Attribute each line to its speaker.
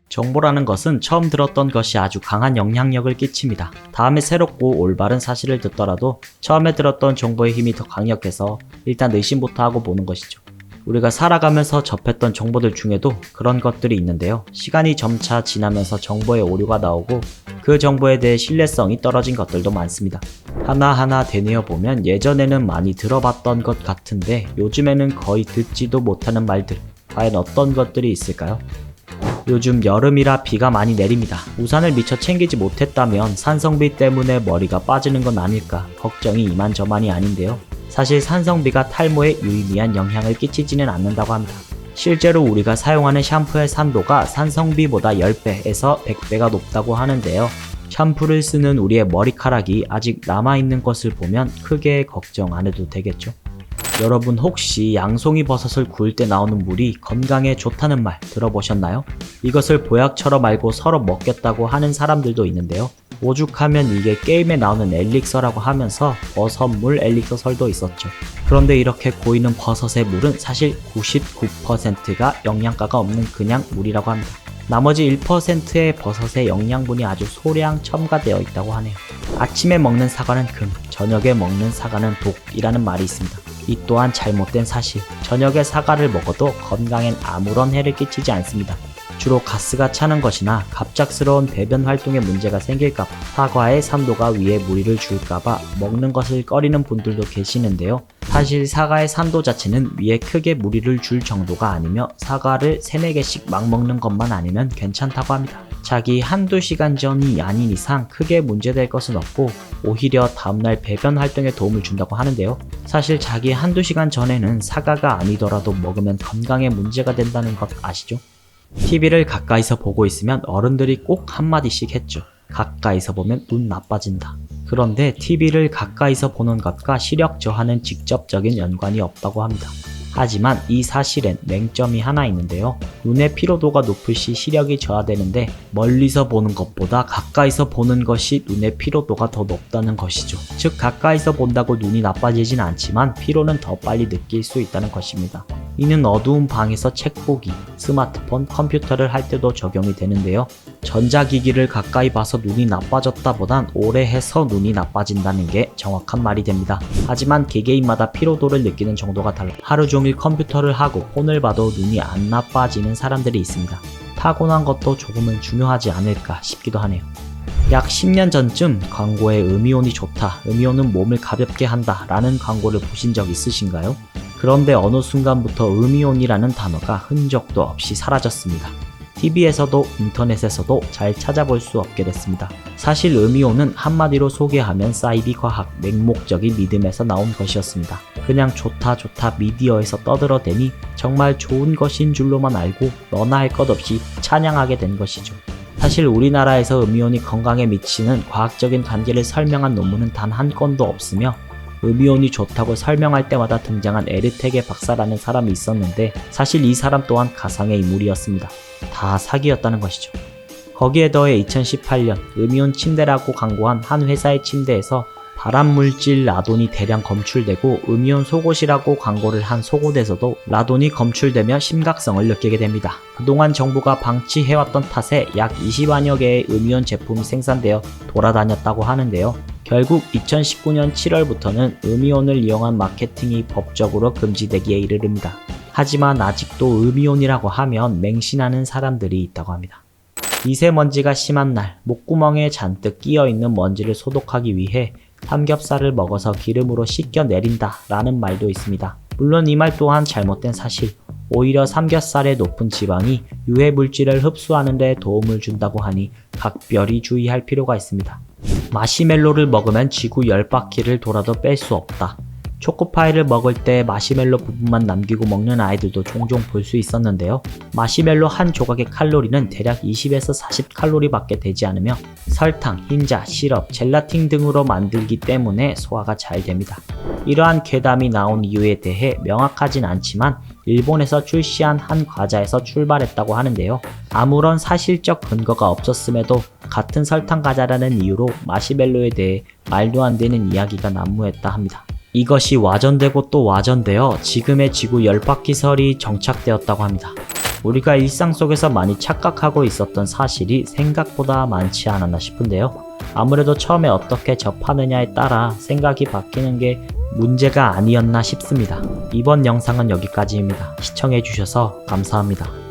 Speaker 1: 정보라는 것은 처음 들었던 것이 아주 강한 영향력을 끼칩니다. 다음에 새롭고 올바른 사실을 듣더라도 처음에 들었던 정보의 힘이 더 강력해서 일단 의심부터 하고 보는 것이죠. 우리가 살아가면서 접했던 정보들 중에도 그런 것들이 있는데요. 시간이 점차 지나면서 정보의 오류가 나오고 그 정보에 대해 신뢰성이 떨어진 것들도 많습니다. 하나하나 되뇌어 보면 예전에는 많이 들어봤던 것 같은데 요즘에는 거의 듣지도 못하는 말들, 과연 어떤 것들이 있을까요? 요즘 여름이라 비가 많이 내립니다. 우산을 미처 챙기지 못했다면 산성비 때문에 머리가 빠지는 건 아닐까 걱정이 이만저만이 아닌데요. 사실 산성비가 탈모에 유의미한 영향을 끼치지는 않는다고 합니다. 실제로 우리가 사용하는 샴푸의 산도가 산성비보다 10배에서 100배가 높다고 하는데요. 샴푸를 쓰는 우리의 머리카락이 아직 남아있는 것을 보면 크게 걱정 안 해도 되겠죠. 여러분 혹시 양송이 버섯을 구울 때 나오는 물이 건강에 좋다는 말 들어보셨나요? 이것을 보약처럼 알고 서로 먹겠다고 하는 사람들도 있는데요. 오죽하면 이게 게임에 나오는 엘릭서라고 하면서 버섯물 엘릭서설도 있었죠. 그런데 이렇게 고이는 버섯의 물은 사실 99%가 영양가가 없는 그냥 물이라고 합니다. 나머지 1%의 버섯의 영양분이 아주 소량 첨가되어 있다고 하네요. 아침에 먹는 사과는 금, 저녁에 먹는 사과는 독이라는 말이 있습니다. 이 또한 잘못된 사실. 저녁에 사과를 먹어도 건강엔 아무런 해를 끼치지 않습니다. 주로 가스가 차는 것이나 갑작스러운 배변 활동에 문제가 생길까봐, 사과의 산도가 위에 무리를 줄까봐 먹는 것을 꺼리는 분들도 계시는데요. 사실 사과의 산도 자체는 위에 크게 무리를 줄 정도가 아니며 사과를 3-4개씩 막 먹는 것만 아니면 괜찮다고 합니다. 자기 한두 시간 전이 아닌 이상 크게 문제될 것은 없고 오히려 다음날 배변 활동에 도움을 준다고 하는데요. 사실 자기 한두 시간 전에는 사과가 아니더라도 먹으면 건강에 문제가 된다는 것 아시죠? TV를 가까이서 보고 있으면 어른들이 꼭 한마디씩 했죠. 가까이서 보면 눈 나빠진다. 그런데 TV를 가까이서 보는 것과 시력 저하는 직접적인 연관이 없다고 합니다. 하지만 이 사실엔 맹점이 하나 있는데요. 눈의 피로도가 높을 시 시력이 저하되는데 멀리서 보는 것보다 가까이서 보는 것이 눈의 피로도가 더 높다는 것이죠. 즉 가까이서 본다고 눈이 나빠지진 않지만 피로는 더 빨리 느낄 수 있다는 것입니다. 이는 어두운 방에서 책 보기, 스마트폰, 컴퓨터를 할 때도 적용이 되는데요. 전자기기를 가까이 봐서 눈이 나빠졌다 보단 오래 해서 눈이 나빠진다는 게 정확한 말이 됩니다. 하지만 개개인마다 피로도를 느끼는 정도가 달라 하루 종일 컴퓨터를 하고 폰을 봐도 눈이 안 나빠지는 사람들이 있습니다. 타고난 것도 조금은 중요하지 않을까 싶기도 하네요. 약 10년 전쯤 광고에 음이온이 좋다, 음이온은 몸을 가볍게 한다 라는 광고를 보신 적 있으신가요? 그런데 어느 순간부터 음이온이라는 단어가 흔적도 없이 사라졌습니다. TV에서도 인터넷에서도 잘 찾아볼 수 없게 됐습니다. 사실 음이온은 한마디로 소개하면 사이비 과학, 맹목적인 믿음에서 나온 것이었습니다. 그냥 좋다 미디어에서 떠들어대니 정말 좋은 것인 줄로만 알고 너나 할 것 없이 찬양하게 된 것이죠. 사실 우리나라에서 음이온이 건강에 미치는 과학적인 관계를 설명한 논문은 단 한 건도 없으며 음이온이 좋다고 설명할 때마다 등장한 에르테게 박사라는 사람이 있었는데 사실 이 사람 또한 가상의 인물이었습니다. 다 사기였다는 것이죠. 거기에 더해 2018년 음이온 침대라고 광고한 한 회사의 침대에서 발암물질 라돈이 대량 검출되고 음이온 속옷이라고 광고를 한 속옷에서도 라돈이 검출되며 심각성을 느끼게 됩니다. 그동안 정부가 방치해왔던 탓에 약 20만여 개의 음이온 제품이 생산되어 돌아다녔다고 하는데요. 결국 2019년 7월부터는 음이온을 이용한 마케팅이 법적으로 금지되기에 이르릅니다. 하지만 아직도 음이온이라고 하면 맹신하는 사람들이 있다고 합니다. 미세먼지가 심한 날, 목구멍에 잔뜩 끼어있는 먼지를 소독하기 위해 삼겹살을 먹어서 기름으로 씻겨 내린다 라는 말도 있습니다. 물론 이 말 또한 잘못된 사실. 오히려 삼겹살의 높은 지방이 유해 물질을 흡수하는 데 도움을 준다고 하니 각별히 주의할 필요가 있습니다. 마시멜로를 먹으면 지구 10바퀴를 돌아도 뺄 수 없다. 초코파이를 먹을 때 마시멜로 부분만 남기고 먹는 아이들도 종종 볼 수 있었는데요. 마시멜로 한 조각의 칼로리는 대략 20에서 40칼로리 밖에 되지 않으며 설탕, 흰자, 시럽, 젤라틴 등으로 만들기 때문에 소화가 잘 됩니다. 이러한 괴담이 나온 이유에 대해 명확하진 않지만 일본에서 출시한 한 과자에서 출발했다고 하는데요. 아무런 사실적 근거가 없었음에도 같은 설탕 과자라는 이유로 마시멜로에 대해 말도 안 되는 이야기가 난무했다 합니다. 이것이 와전되고 또 와전되어 지금의 지구 10바퀴설이 정착되었다고 합니다. 우리가 일상 속에서 많이 착각하고 있었던 사실이 생각보다 많지 않았나 싶은데요. 아무래도 처음에 어떻게 접하느냐에 따라 생각이 바뀌는 게 문제가 아니었나 싶습니다. 이번 영상은 여기까지입니다. 시청해주셔서 감사합니다.